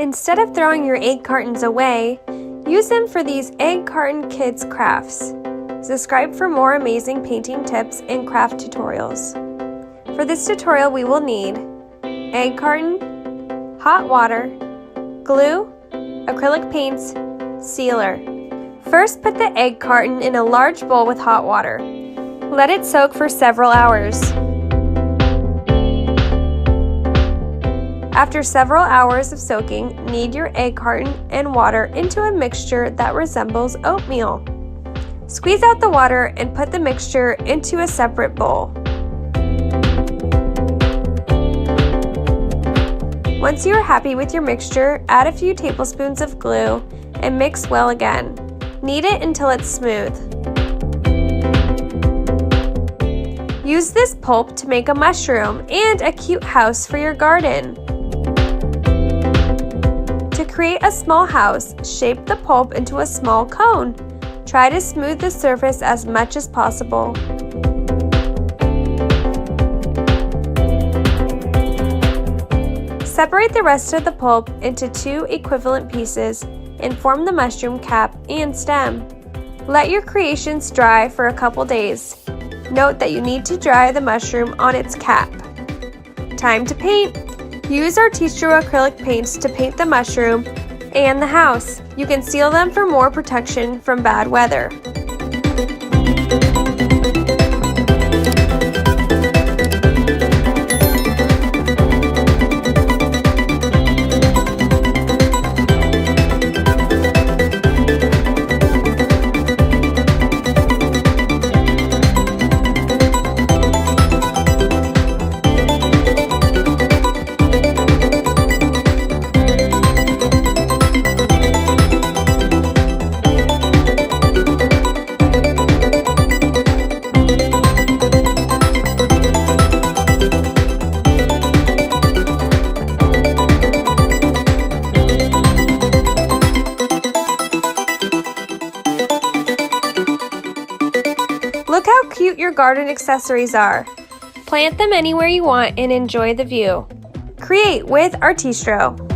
Instead of throwing your egg cartons away, use them for these Egg Carton Kids crafts. Subscribe for more amazing painting tips and craft tutorials. For this tutorial we will need egg carton, hot water, glue, acrylic paints, sealer. First, put the egg carton in a large bowl with hot water. Let it soak for several hours. After several hours of soaking, knead your egg carton and water into a mixture that resembles oatmeal. Squeeze out the water and put the mixture into a separate bowl. Once you are happy with your mixture, add a few tablespoons of glue and mix well again. Knead it until it's smooth. Use this pulp to make a mushroom and a cute house for your garden. To create a small house, shape the pulp into a small cone. Try to smooth the surface as much as possible. Separate the rest of the pulp into 2 equivalent pieces and form the mushroom cap and stem. Let your creations dry for a couple days. Note that you need to dry the mushroom on its cap. Time to paint! Use Artistro Acrylic Paints to paint the mushroom and the house. You can seal them for more protection from bad weather. Look how cute your garden accessories are. Plant them anywhere you want and enjoy the view. Create with Artistro.